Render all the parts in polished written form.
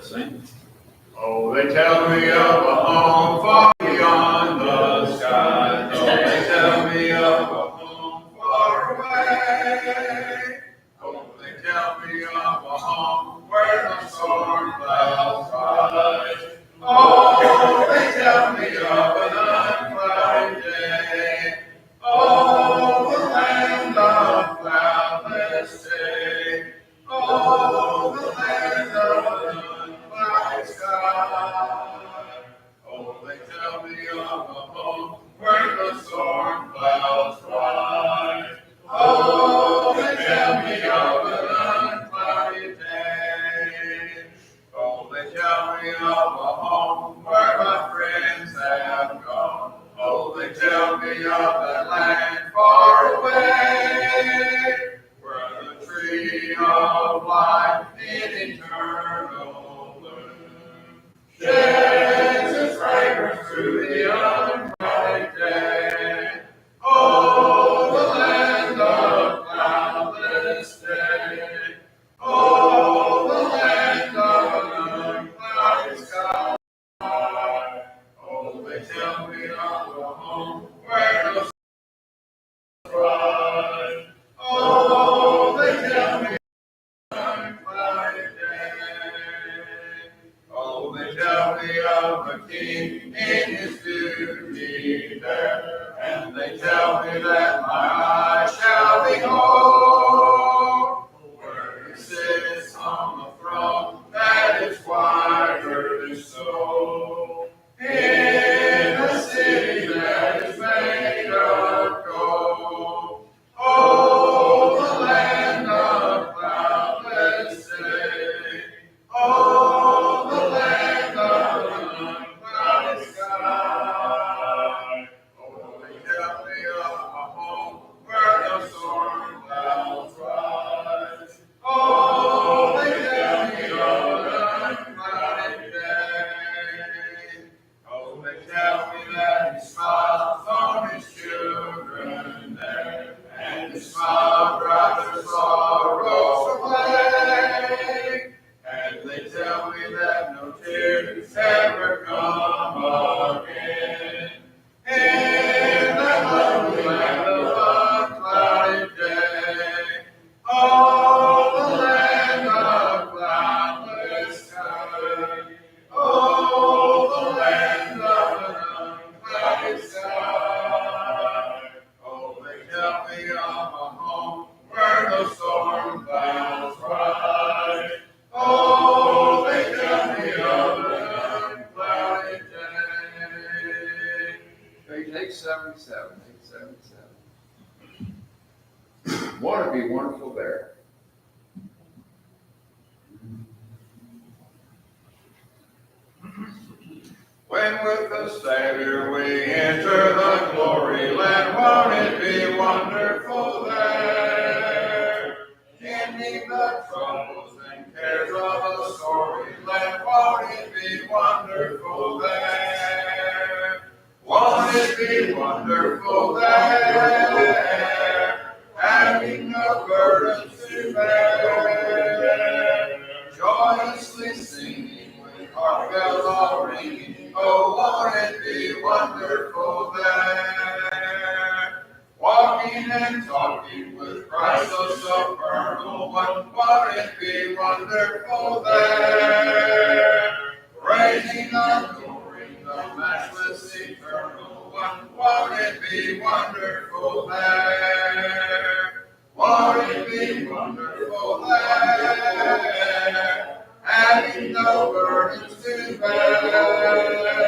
sing. Oh, they tell me of a home far beyond the skies. Oh, they tell me of a home far away. Oh, they tell me of a home where the storm clouds rise. Oh, they tell me of an unclouded day. Oh, the land of cloudless day. Oh, the land of unclouded sky. Oh, they tell me of a home where the storm clouds rise. Oh, they tell me of an unclouded day. Oh, they tell me of a home where my friends have gone. Oh, they tell me of that land far away, where the tree of life in eternal bloom sheds its fragrance through the unbright day. Oh, the land of cloudless day. Oh, the land of unclouded sky. Oh, they tell me of a home where the sun rise. Oh, they tell me of an unclouded day. Oh, they tell me of a king in his duty there, and they tell me that my eyes shall behold where he sits on the throne that is whiter than snow, in a city that is made of gold. Oh, the land of cloudless day. Oh, the land of unclouded sky. Oh, they tell me of a home where the storm clouds rise. Oh, they tell me of an unclouded day. Oh, they tell me that he smiles on his children there, and his smile drives their sorrows away. And they tell me that no tears ever come again in that lovely land of unclouded day. Oh, the land of cloudless sky. Oh, the land of an unclouded sky. Oh, they tell me of a home where the storm clouds rise. Oh, they tell me of an unclouded day. Page 877, 877. Won't it be wonderful there? When with the Savior we enter the glory land, won't it be wonderful there? Ending the troubles and cares of a sorry land, won't it be wonderful there? Won't it be wonderful there? Having no burdens to bear, joyously singing with heart bells all ringing. Oh, won't it be wonderful there? Walking and talking with Christ, the supernal one, won't it be wonderful there? Praising, adoring the matchless eternal one, won't it be wonderful there? Won't it be wonderful there? Having no burdens to bear,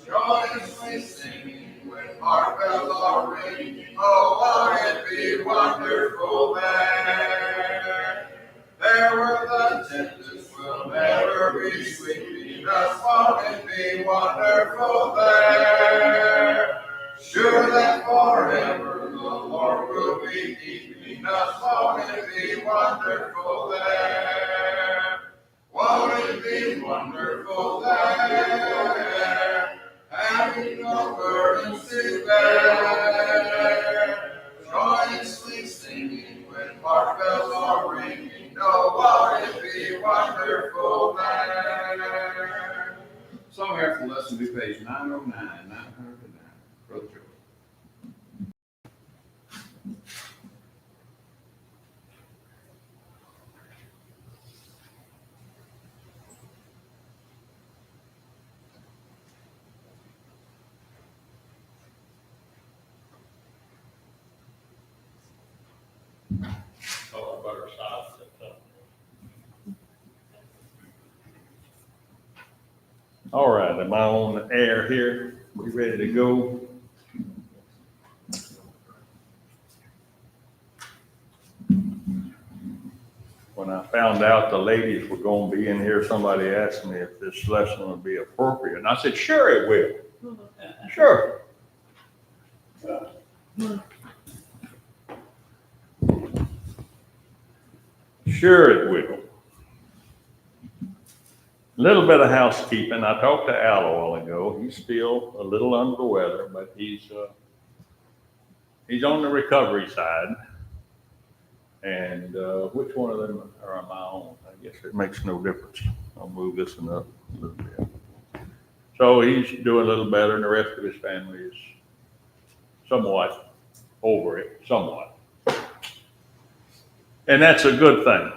joyously singing with heart bells all ringing. Oh, won't it be wonderful there? There where the tempest will never be sweeping us, won't it be wonderful there? Sure that forever the Lord will be keeping us, won't it be wonderful there? Won't it be wonderful there? Having no burdens to bear, joyously singing with heart bells all ringing. Oh, won't it be wonderful there? page 909, 909 for the children. Oh, I better stop it. All right, am I on the air here? We ready to go? When I found out the ladies were gonna be in here, somebody asked me if this lesson would be appropriate, and I said, sure it will. Sure. Sure it will. Little bit of housekeeping. I talked to Al a while ago. He's still a little under the weather, but he's on the recovery side. And which one of them are on my own? I guess it makes no difference. I'll move this one up a little bit. So he's doing a little better, and the rest of his family is somewhat over it, somewhat. And that's a good thing.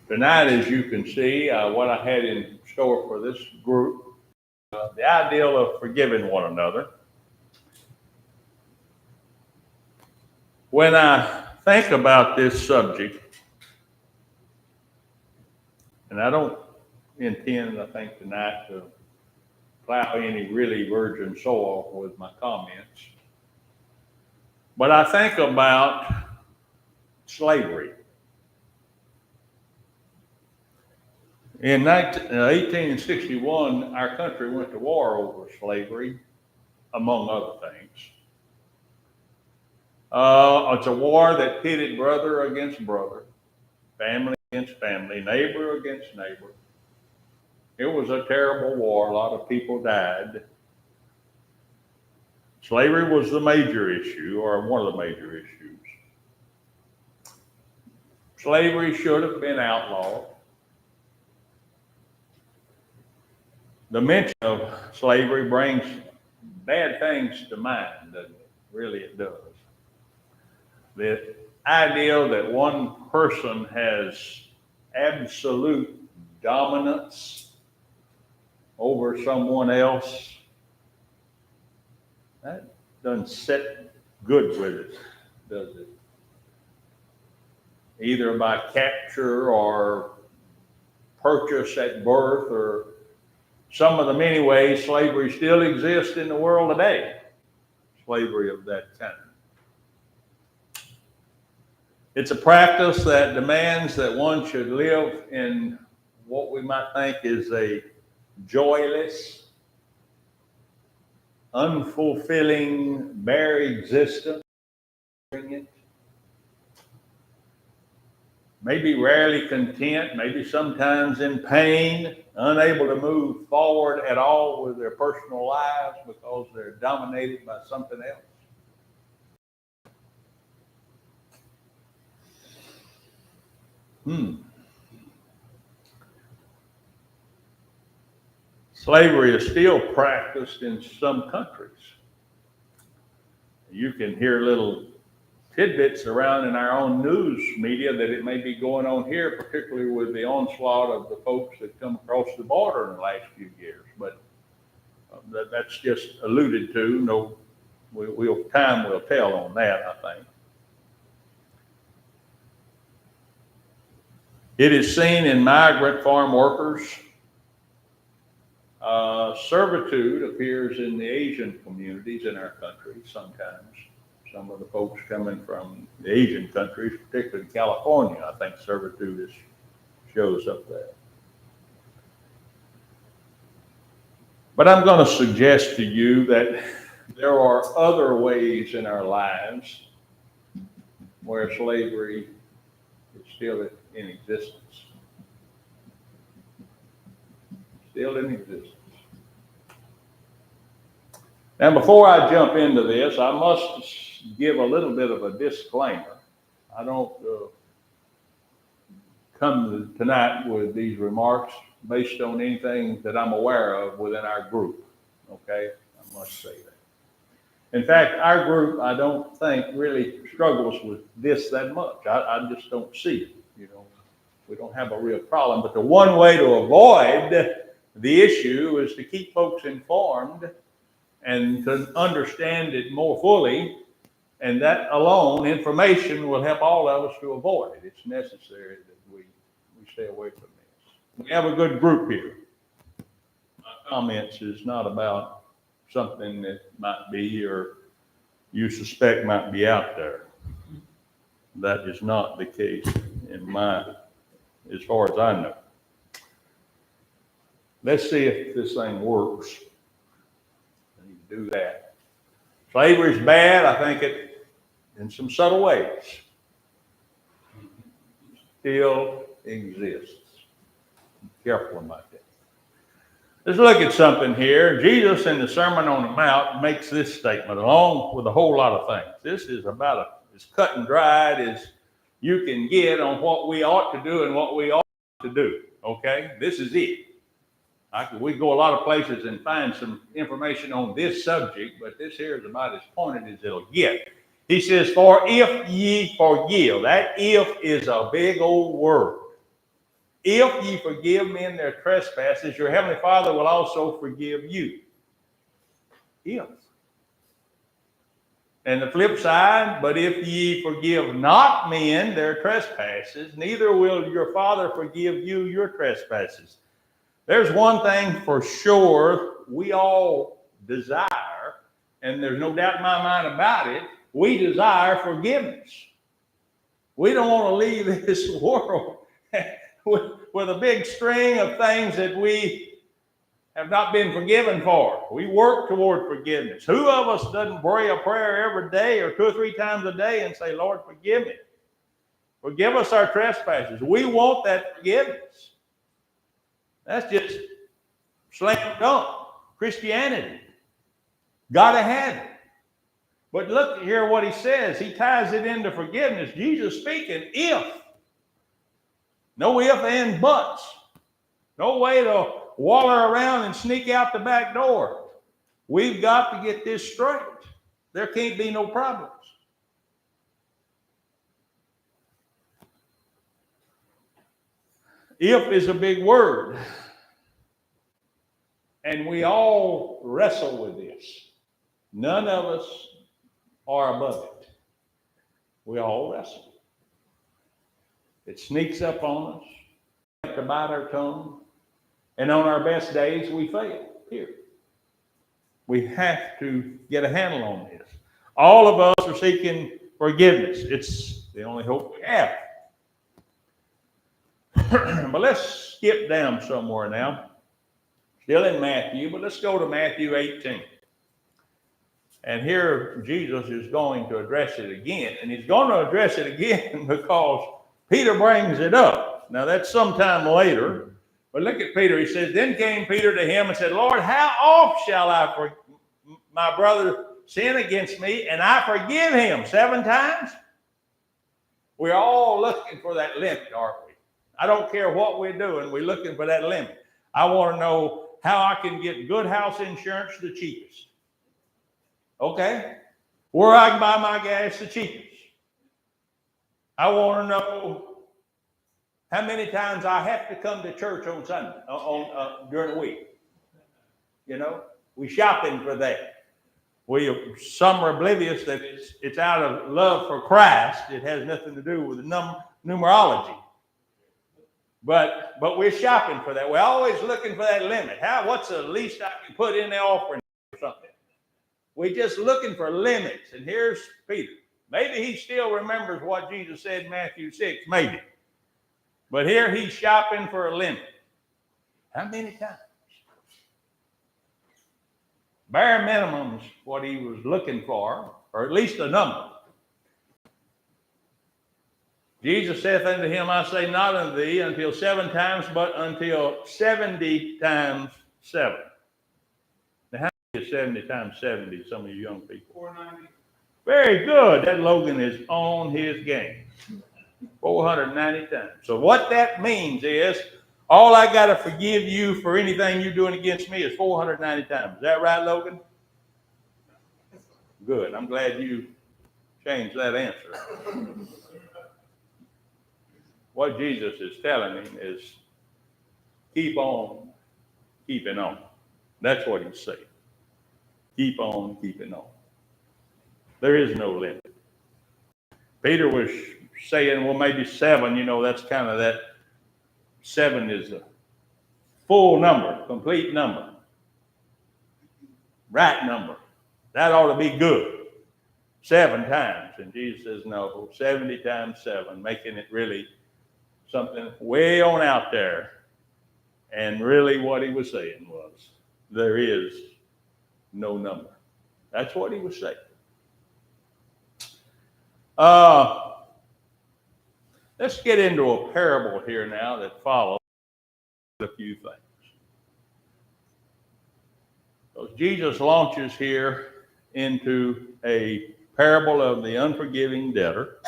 Tonight, as you can see, what I had in store for this group, the ideal of forgiving one another. When I think about this subject, and I don't intend, I think, tonight to plow any really virgin soil with my comments, but I think about slavery. In 1861, our country went to war over slavery, among other things. It's a war that pitted brother against brother, family against family, neighbor against neighbor. It was a terrible war. A lot of people died. Slavery was the major issue, or one of the major issues. Slavery should have been outlawed. The mention of slavery brings bad things to mind, doesn't it? Really, it does. The idea that one person has absolute dominance over someone else, that doesn't sit good with it, does it? Either by capture or purchase at birth, or some of the many ways slavery still exists in the world today. Slavery of that kind. It's a practice that demands that one should live in what we might think is a joyless, unfulfilling, bare existence. Maybe rarely content, maybe sometimes in pain, unable to move forward at all with their personal lives because they're dominated by something else. Slavery is still practiced in some countries. You can hear little tidbits around in our own news media that it may be going on here, particularly with the onslaught of the folks that come across the border in the last few years. But that's just alluded to. No, time will tell on that, I think. It is seen in migrant farm workers. Servitude appears in the Asian communities in our country sometimes. Some of the folks coming from the Asian countries, particularly California, I think servitude shows up there. But I'm going to suggest to you that there are other ways in our lives where slavery is still in existence. Still in existence. Now, before I jump into this, I must give a little bit of a disclaimer. I don't come tonight with these remarks based on anything that I'm aware of within our group. Okay, I must say that. In fact, our group, I don't think really struggles with this that much. I just don't see it. You know, we don't have a real problem. But the one way to avoid the issue is to keep folks informed and to understand it more fully. And that alone, information will help all of us to avoid it. It's necessary that we stay away from this. We have a good group here. My comments is not about something that might be or you suspect might be out there. That is not the case as far as I know. Let's see if this thing works. I need to do that. Slavery is bad. I think it, in some subtle ways, still exists. Be careful about that. Let's look at something here. Jesus in the Sermon on the Mount makes this statement along with a whole lot of things. This is about as cut and dried as you can get on what we ought to do and what we ought to do. Okay? This is it. We go a lot of places and find some information on this subject, but this here is about as pointed as it'll get. He says, for if ye forgive, that if is a big old word. If ye forgive men their trespasses, your heavenly Father will also forgive you. If. And the flip side, but if ye forgive not men their trespasses, neither will your Father forgive you your trespasses. There's one thing for sure we all desire, and there's no doubt in my mind about it. We desire forgiveness. We don't want to leave this world with a big string of things that we have not been forgiven for. We work toward forgiveness. Who of us doesn't pray a prayer every day or 2 or 3 times a day and say, Lord, forgive me. Forgive us our trespasses. We want that forgiveness. That's just slam dunk Christianity. Gotta have it. But look here what he says. He ties it into forgiveness. Jesus speaking, if. No if and buts. No way to waller around and sneak out the back door. We've got to get this straight. There can't be no problems. If is a big word. And we all wrestle with this. None of us are above it. We all wrestle. It sneaks up on us. We have to bite our tongue. And on our best days, we fail. Here. We have to get a handle on this. All of us are seeking forgiveness. It's the only hope we have. But let's skip down somewhere now. Still in Matthew, but let's go to Matthew 18. And here Jesus is going to address it again. And he's going to address it again because Peter brings it up. Now that's sometime later. But look at Peter. He says, then came Peter to him and said, Lord, how oft shall I my brother sin against me and I forgive him? 7 times? We're all looking for that limit, aren't we? I don't care what we're doing. We're looking for that limit. I want to know how I can get good house insurance the cheapest. Okay? Where I can buy my gas the cheapest. I want to know how many times I have to come to church on Sunday, during the week. You know, we shopping for that. Some are oblivious that it's out of love for Christ. It has nothing to do with the numerology. But we're shopping for that. We're always looking for that limit. What's the least I can put in the offering or something? We're just looking for limits. And here's Peter. Maybe he still remembers what Jesus said in Matthew 6, maybe. But here he's shopping for a limit. How many times? Bare minimum's what he was looking for, or at least a number. Jesus saith unto him, I say not unto thee until 7 times, but until 70 times 7. Now, how many is 70 times 70, some of you young people? 490. Very good. That Logan is on his game. 490 times. So what that means is, all I got to forgive you for anything you're doing against me is 490 times. Is that right, Logan? Good. I'm glad you changed that answer. What Jesus is telling him is, keep on keeping on. That's what he's saying. Keep on keeping on. There is no limit. Peter was saying, well, maybe 7, that's kind of that 7 is a full number, complete number, right number. That ought to be good. 7 times. And Jesus says, no, 70 times 7, making it really something way on out there. And really what he was saying was, there is no number. That's what he was saying. Let's get into a parable here now that follows a few things. So Jesus launches here into a parable of the unforgiving debtor.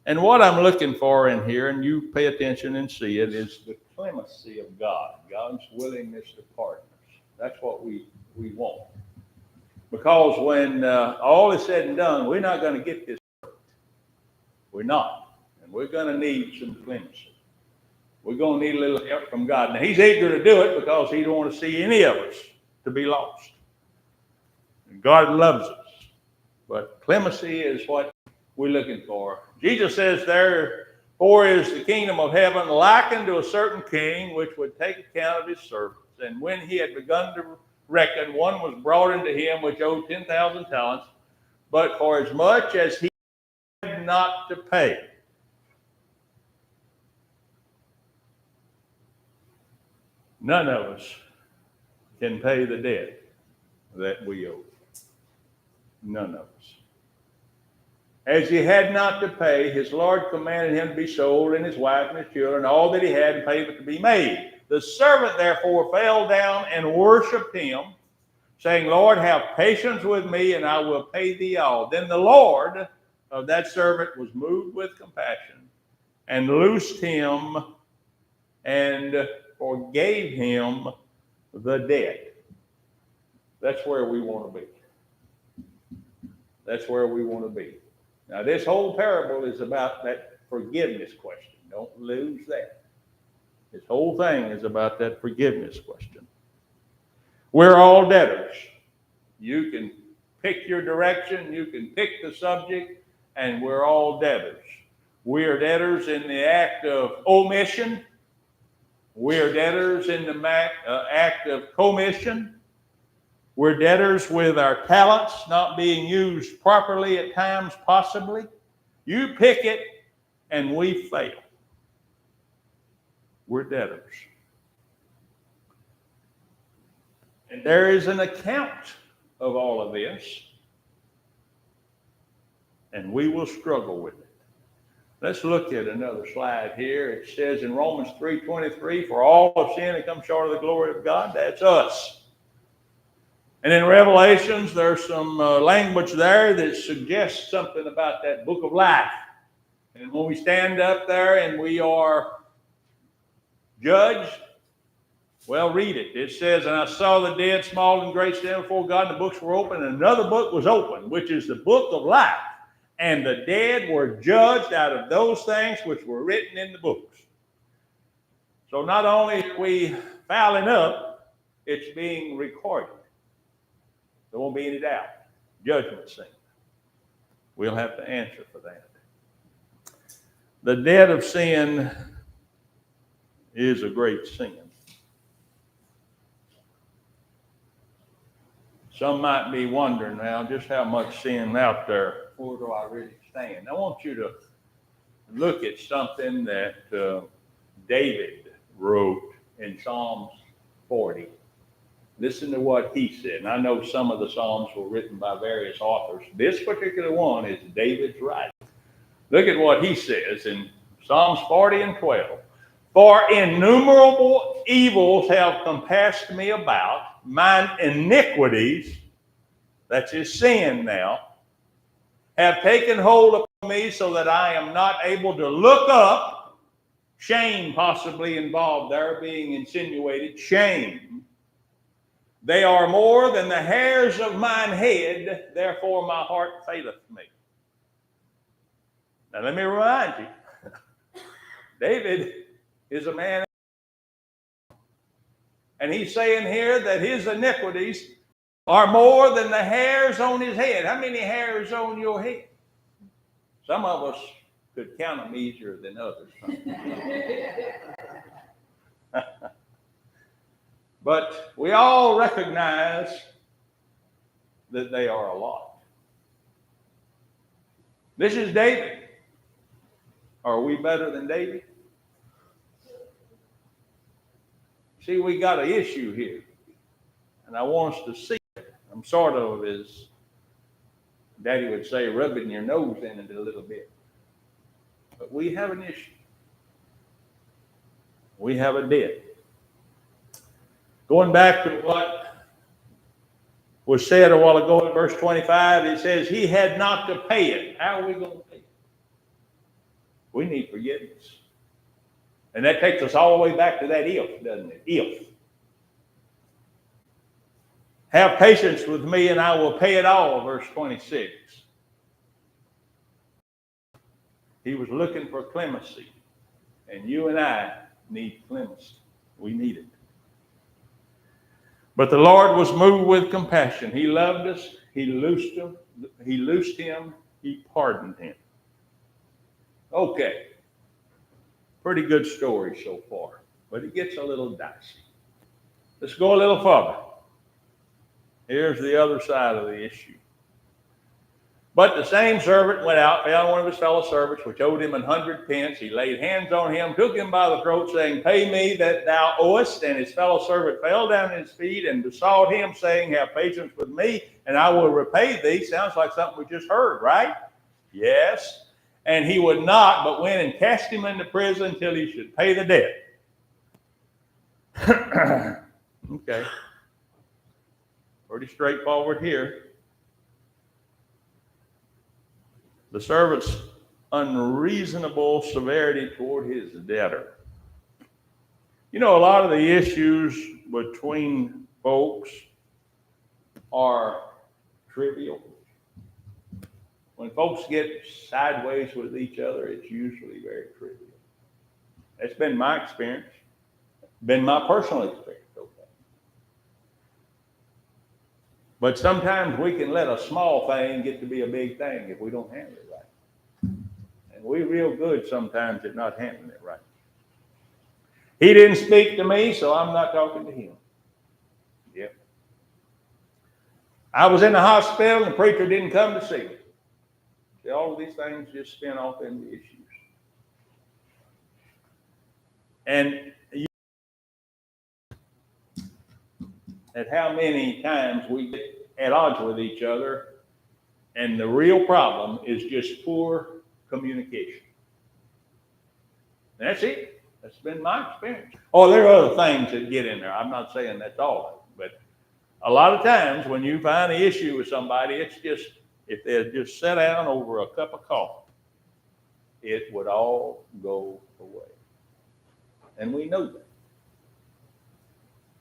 And what I'm looking for in here, and you pay attention and see it, is the clemency of God, God's willingness to pardon us. That's what we want. Because when all is said and done, we're not going to get this. We're not. And we're going to need some clemency. We're going to need a little help from God. Now, he's eager to do it because he don't want to see any of us to be lost. And God loves us. But clemency is what we're looking for. Jesus says, therefore is the kingdom of heaven likened to a certain king, which would take account of his servants. And when he had begun to reckon, one was brought into him which owed 10,000 talents, but for as much as he had not to pay. None of us can pay the debt that we owe. None of us. As he had not to pay, his Lord commanded him to be sold, and his wife and his children, all that he had, and payment to be made. The servant therefore fell down and worshipped him, saying, Lord, have patience with me, and I will pay thee all. Then the Lord of that servant was moved with compassion, and loosed him, and forgave him the debt. That's where we want to be. That's where we want to be. Now, this whole parable is about that forgiveness question. Don't lose that. This whole thing is about that forgiveness question. We're all debtors. You can pick your direction, you can pick the subject, and we're all debtors. We are debtors in the act of omission. We are debtors in the act of commission. We're debtors with our talents not being used properly at times, possibly. You pick it, and we fail. We're debtors. And there is an account of all of this, and we will struggle with it. Let's look at another slide here. It says in Romans 3:23, for all have sinned and come short of the glory of God. That's us. And in Revelations, there's some language there that suggests something about that book of life. And when we stand up there and we are judged, well, read it. It says, and I saw the dead, small and great, stand before God, and the books were open, and another book was opened, which is the book of life. And the dead were judged out of those things which were written in the books. So not only are we fouling up, it's being recorded. There won't be any doubt. Judgment scene. We'll have to answer for that. The debt of sin is a great sin. Some might be wondering now just how much sin out there. Where do I really stand? I want you to look at something that David wrote in Psalms 40. Listen to what he said. And I know some of the Psalms were written by various authors. This particular one is David's writing. Look at what he says in Psalms 40 and 12. For innumerable evils have compassed me about, mine iniquities, that's his sin now, have taken hold me so that I am not able to look up. Shame possibly involved there, being insinuated. Shame. They are more than the hairs of mine head, therefore my heart faileth me. Now let me remind you, David is a man, and he's saying here that his iniquities are more than the hairs on his head. How many hairs on your head? Some of us could count them easier than others. But we all recognize that they are a lot. This is David. Are we better than David? See, we got an issue here. And I want us to see it. I'm sort of, as Daddy would say, rubbing your nose in it a little bit. But we have an issue. We have a debt. Going back to what was said a while ago in verse 25, it says, he had not to pay it. How are we going to pay it? We need forgiveness. And that takes us all the way back to that if, doesn't it? If. Have patience with me and I will pay it all, verse 26. He was looking for clemency. And you and I need clemency. We need it. But the Lord was moved with compassion. He loved us. He loosed him. He pardoned him. Okay. Pretty good story so far. But it gets a little dicey. Let's go a little further. Here's the other side of the issue. But the same servant went out, found one of his fellow servants, which owed him 100 pence. He laid hands on him, took him by the throat, saying, pay me that thou owest. And his fellow servant fell down at his feet and besought him, saying, have patience with me, and I will repay thee. Sounds like something we just heard, right? Yes. And he would not, but went and cast him into prison till he should pay the debt. Okay. Pretty straightforward here. The servant's unreasonable severity toward his debtor. You know, a lot of the issues between folks are trivial. When folks get sideways with each other, it's usually very trivial. That's been my experience, been my personal experience. Okay. But sometimes we can let a small thing get to be a big thing if we don't handle it right. And we're real good sometimes at not handling it right. He didn't speak to me, so I'm not talking to him. Yep. I was in the hospital and the preacher didn't come to see me. See, all of these things just spin off into issues. And at how many times we get at odds with each other, and the real problem is just poor communication. And that's it. That's been my experience. Oh, there are other things that get in there. I'm not saying that's all of it, but a lot of times when you find an issue with somebody, it's just, if they'd just sit down over a cup of coffee, it would all go away. And we know that.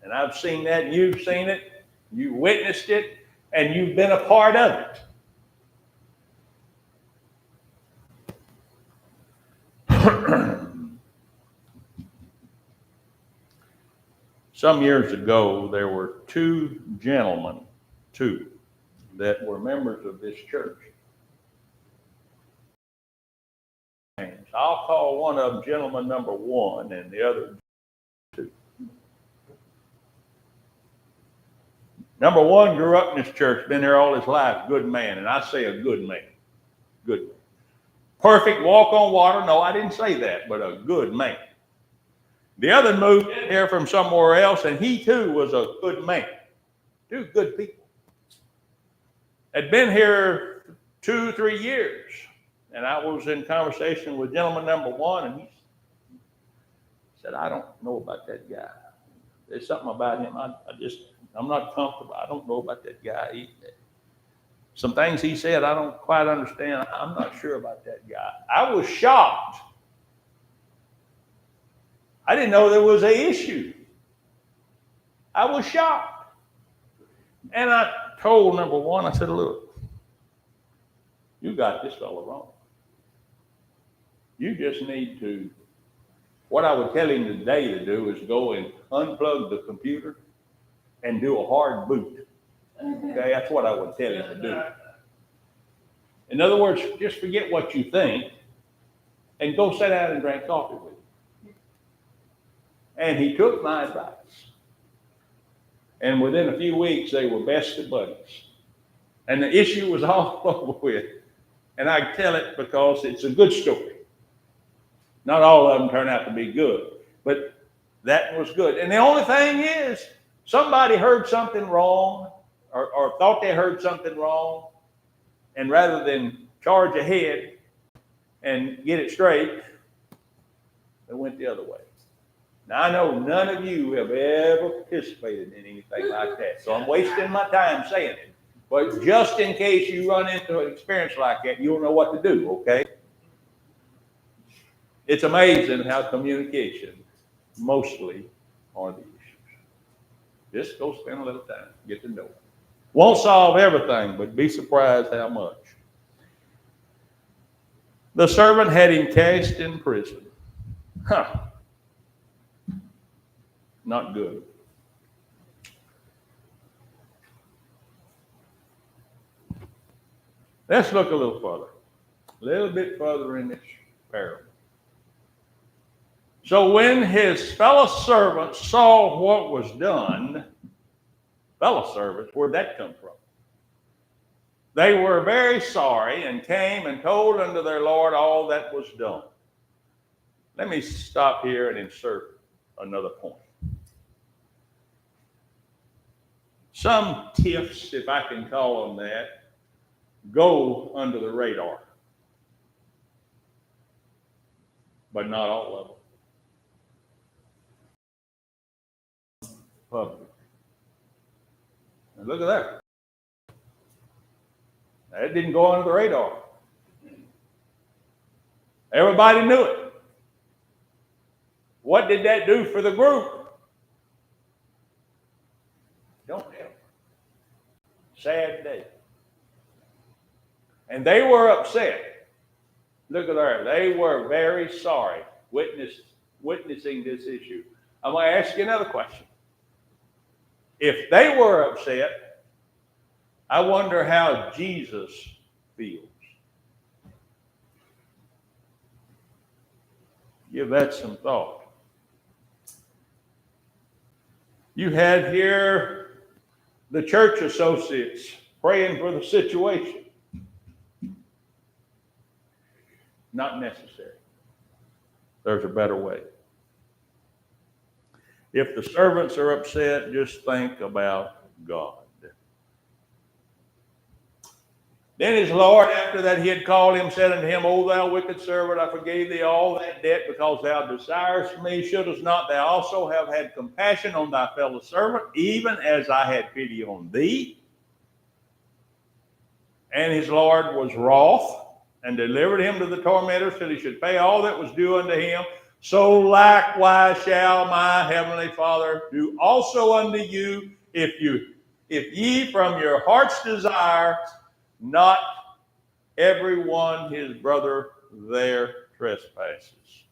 And I've seen that, and you've seen it, you witnessed it, and you've been a part of it. Some years ago, there were two gentlemen, that were members of this church. I'll call one of them gentleman number one and the other two. Number one grew up in this church, been there all his life, good man. And I say a good man. Good man. Perfect walk on water. No, I didn't say that, but a good man. The other moved in here from somewhere else, and he too was a good man. Two good people. Had been here 2-3 years. And I was in conversation with gentleman number one, and he said, I don't know about that guy. There's something about him. I'm not comfortable. I don't know about that guy either. Some things he said I don't quite understand. I'm not sure about that guy. I was shocked. I didn't know there was an issue. I was shocked. And I told number one, I said, look, you got this fellow wrong. You just need to, what I would tell him today to do is go and unplug the computer and do a hard boot. Okay, that's what I would tell him to do. In other words, just forget what you think and go sit down and drink coffee with him. And he took my advice. And within a few weeks, they were best of buddies. And the issue was all over with. And I tell it because it's a good story. Not all of them turn out to be good, but that was good. And the only thing is, somebody heard something wrong or thought they heard something wrong, and rather than charge ahead and get it straight, they went the other way. Now, I know none of you have ever participated in anything like that, so I'm wasting my time saying it. But just in case you run into an experience like that, you'll know what to do, okay? It's amazing how communication mostly are the issues. Just go spend a little time, get to know it. Won't solve everything, but be surprised how much. The servant had him cast in prison. Not good. Let's look a little further. A little bit further in this parable. So when his fellow servants saw what was done, fellow servants, where'd that come from? They were very sorry and came and told unto their Lord all that was done. Let me stop here and insert another point. Some tiffs, if I can call them that, go under the radar, but not all of them. Public. And look at that. That didn't go under the radar. Everybody knew it. What did that do for the group? Don't tell. Sad day. And they were upset. Look at there. They were very sorry witnessing this issue. I'm going to ask you another question. If they were upset, I wonder how Jesus feels. Give that some thought. You had here the church associates praying for the situation. Not necessary. There's a better way. If the servants are upset, just think about God. Then his Lord, after that he had called him, said unto him, O thou wicked servant, I forgave thee all that debt because thou desirest me. Shouldest not thou also have had compassion on thy fellow servant, even as I had pity on thee? And his Lord was wroth, and delivered him to the tormentors till he should pay all that was due unto him. So likewise shall my heavenly Father do also unto you, if ye from your heart's desire not every one his brother their trespasses.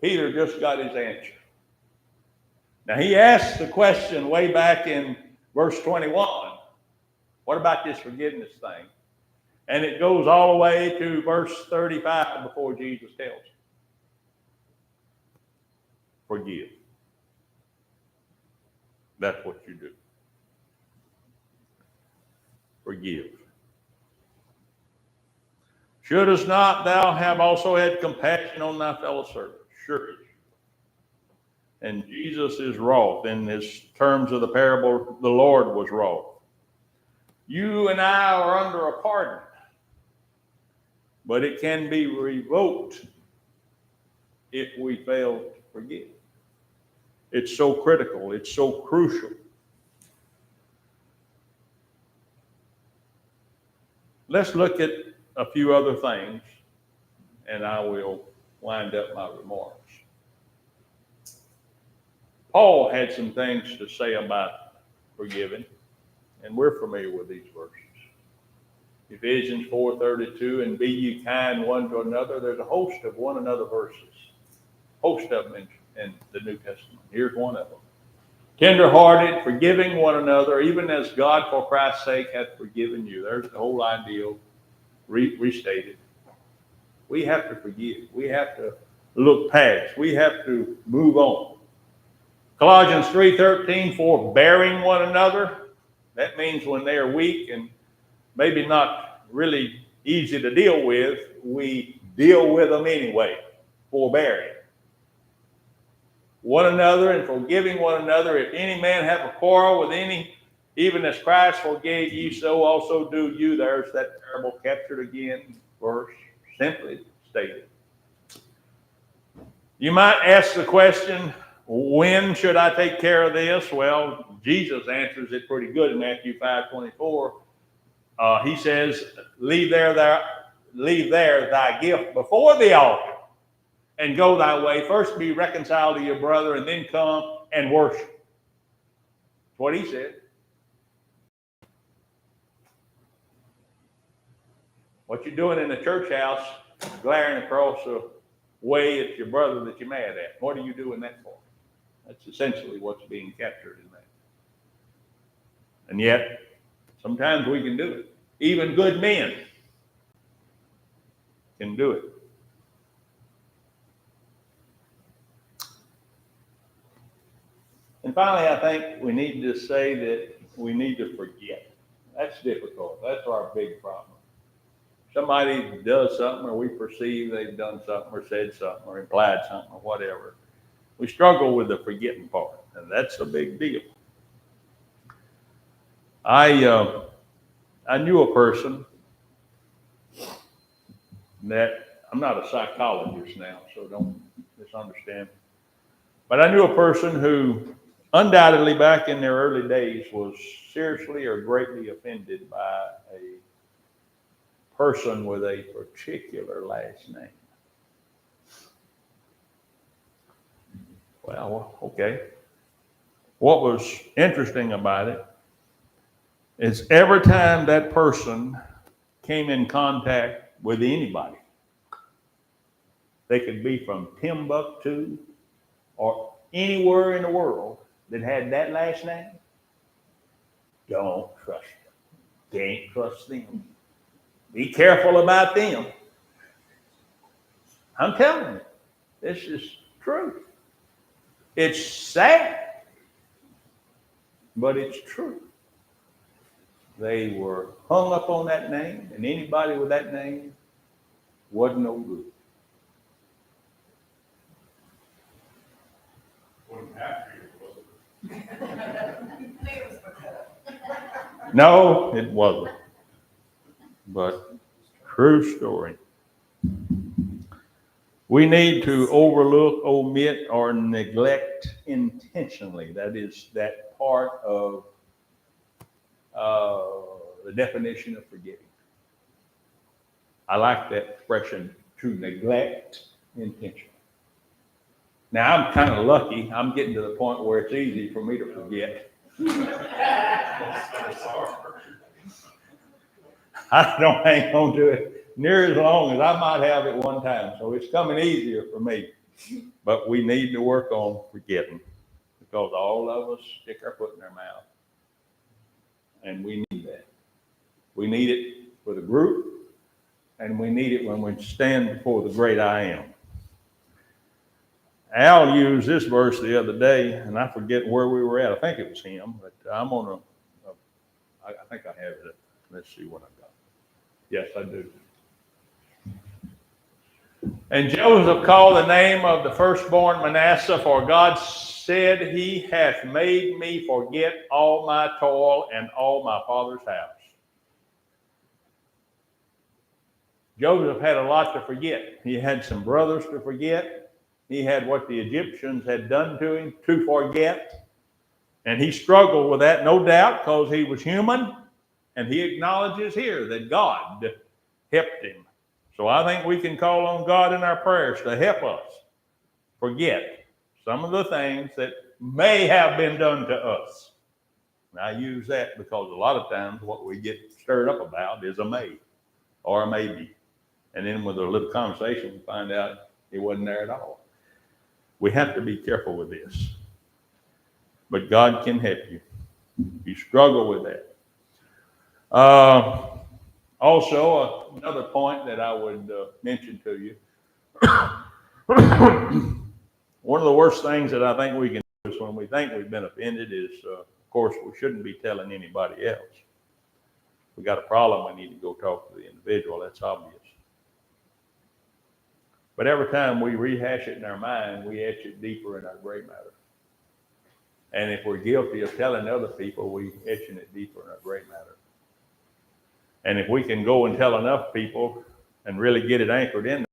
Peter just got his answer. Now he asked the question way back in verse 21. What about this forgiveness thing? And it goes all the way to verse 35 before Jesus tells him. Forgive. That's what you do. Forgive. Shouldest not thou have also had compassion on thy fellow servant? Sure. And Jesus is wroth. In his terms of the parable, the Lord was wroth. You and I are under a pardon, but it can be revoked if we fail to forgive. It's so critical. It's so crucial. let's look at a few other things, and I will wind up my remarks. Paul had some things to say about forgiving, and we're familiar with these verses. Ephesians 4:32, and be ye kind one to another. There's a host of one another verses, host of them in the New Testament. Here's one of them. Tender-hearted, forgiving one another, even as God for Christ's sake hath forgiven you. There's the whole ideal restated. We have to forgive. We have to look past. We have to move on. Colossians 3:13, forbearing one another. That means when they are weak and maybe not really easy to deal with, we deal with them anyway, forbearing one another and forgiving one another. If any man have a quarrel with any, even as Christ forgave you, so also do you. There's that parable captured again, verse simply stated. You might ask the question, when should I take care of this? Well, Jesus answers it pretty good in Matthew 5:24. He says, leave there thy gift before the altar and go thy way. First be reconciled to your brother and then come and worship. That's what he said. What you're doing in the church house, glaring across the way at your brother that you're mad at. What are you doing that for? That's essentially what's being captured in that. And yet, sometimes we can do it. Even good men can do it. And finally, I think we need to say that we need to forget. That's difficult. That's our big problem. Somebody does something, or we perceive they've done something, or said something, or implied something, or whatever. We struggle with the forgetting part, and that's a big deal. I knew a person that, I'm not a psychologist now, so don't misunderstand. But I knew a person who undoubtedly back in their early days was seriously or greatly offended by a person with a particular last name. Well, okay. What was interesting about it is every time that person came in contact with anybody, they could be from Timbuktu or anywhere in the world that had that last name, don't trust them. Can't trust them. Be careful about them. I'm telling you, this is true. It's sad, but it's true. They were hung up on that name, and anybody with that name wasn't no good. Wasn't happy, was it? No, it wasn't. But true story. We need to overlook, omit, or neglect intentionally. That is that part of the definition of forgiving. I like that expression, to neglect intentionally. Now, I'm kind of lucky. I'm getting to the point where it's easy for me to forget. I don't hang on to it near as long as I might have at one time. So it's coming easier for me. But we need to work on forgetting, because all of us stick our foot in our mouth. And we need that. We need it for the group, and we need it when we stand before the great I am. Al used this verse the other day, and I forget where we were at. I think it was him, but I'm on I think I have it. Let's see what I got. Yes, I do. And Joseph called the name of the firstborn Manasseh, for God said, he hath made me forget all my toil and all my father's house. Joseph had a lot to forget. He had some brothers to forget. He had what the Egyptians had done to him to forget. And he struggled with that, no doubt, because he was human. And he acknowledges here that God helped him. So I think we can call on God in our prayers to help us forget some of the things that may have been done to us. And I use that because a lot of times what we get stirred up about is a may or a maybe. And then with a little conversation, we find out it wasn't there at all. We have to be careful with this. But God can help you. You struggle with that. Also, another point that I would mention to you. One of the worst things that I think we can do is when we think we've been offended is, of course, we shouldn't be telling anybody else. We got a problem, we need to go talk to the individual. That's obvious. But every time we rehash it in our mind, we etch it deeper in our gray matter. And if we're guilty of telling other people, we're etching it deeper in our gray matter. And if we can go and tell enough people and really get it anchored in,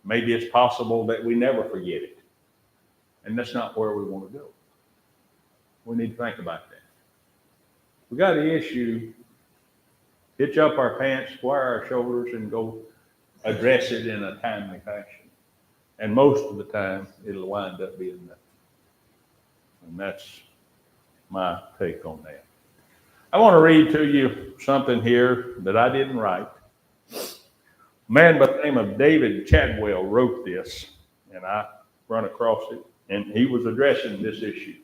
maybe it's possible that we never forget it. And that's not where we want to go. We need to think about that. We got an issue, hitch up our pants, square our shoulders, and go address it in a timely fashion. And most of the time, it'll wind up being nothing. And that's my take on that. I want to read to you something here that I didn't write. A man by the name of David Chadwell wrote this, and I run across it, and he was addressing this issue.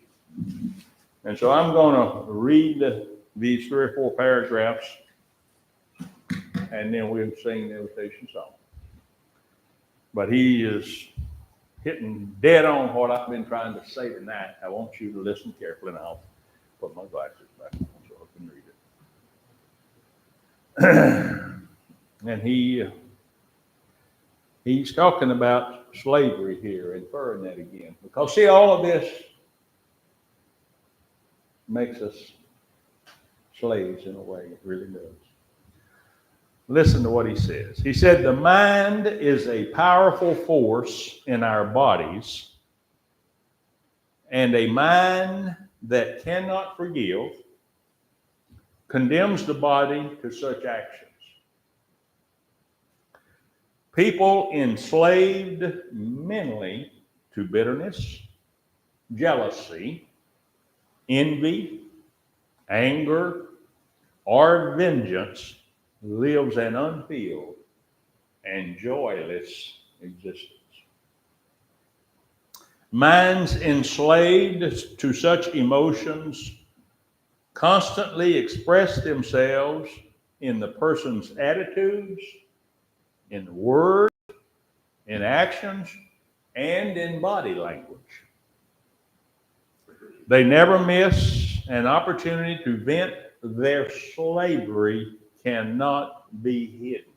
And so I'm going to read these 3 or 4 paragraphs, and then we'll sing the invitation song. But he is hitting dead on what I've been trying to say tonight. I want you to listen carefully, and I'll put my glasses back on so I can read it. And he's talking about slavery here, inferring that again. Because, see, all of this makes us slaves in a way. It really does. Listen to what he says. He said, the mind is a powerful force in our bodies, and a mind that cannot forgive condemns the body to such actions. People enslaved mentally to bitterness, jealousy, envy, anger, or vengeance lives an unfilled and joyless existence. Minds enslaved to such emotions constantly express themselves in the person's attitudes, in words, in actions, and in body language. They never miss an opportunity to vent their slavery cannot be hidden.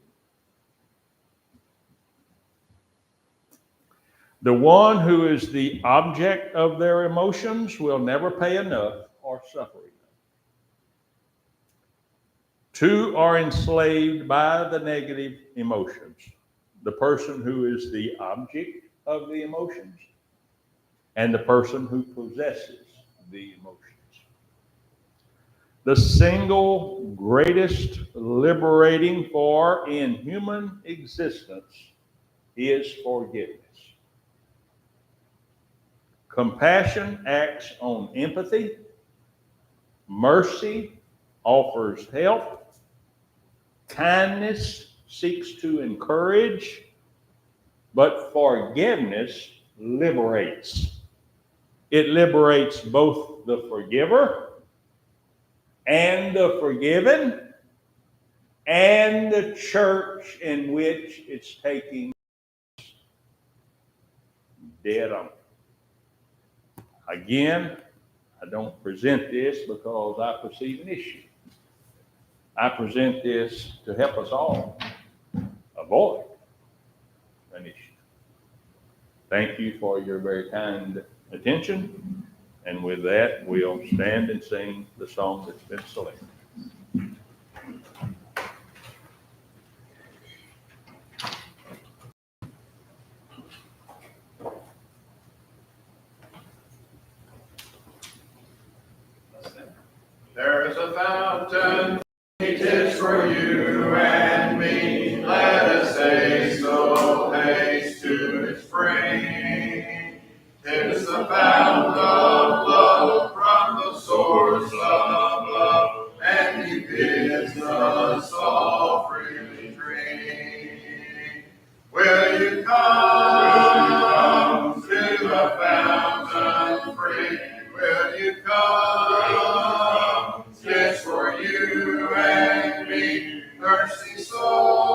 The one who is the object of their emotions will never pay enough or suffer enough. 2 are enslaved by the negative emotions. The person who is the object of the emotions and the person who possesses the emotions. The single greatest liberating force in human existence is forgiveness. Compassion acts on empathy. Mercy offers help. Kindness seeks to encourage. But forgiveness liberates. It liberates both the forgiver and the forgiven, and the church in which it's taking dead on. Again, I don't present this because I perceive an issue. I present this to help us all avoid an issue. Thank you for your very kind attention. And with that, we'll stand and sing the song that's been selected. There There's a fountain, it is for you and me. Let us haste, oh haste to its spring. Tis the fountain of love from the source of love, and he bids us all freely drink. Will you come to the fountain free? Will you come? It's for you and me, thirsty soul.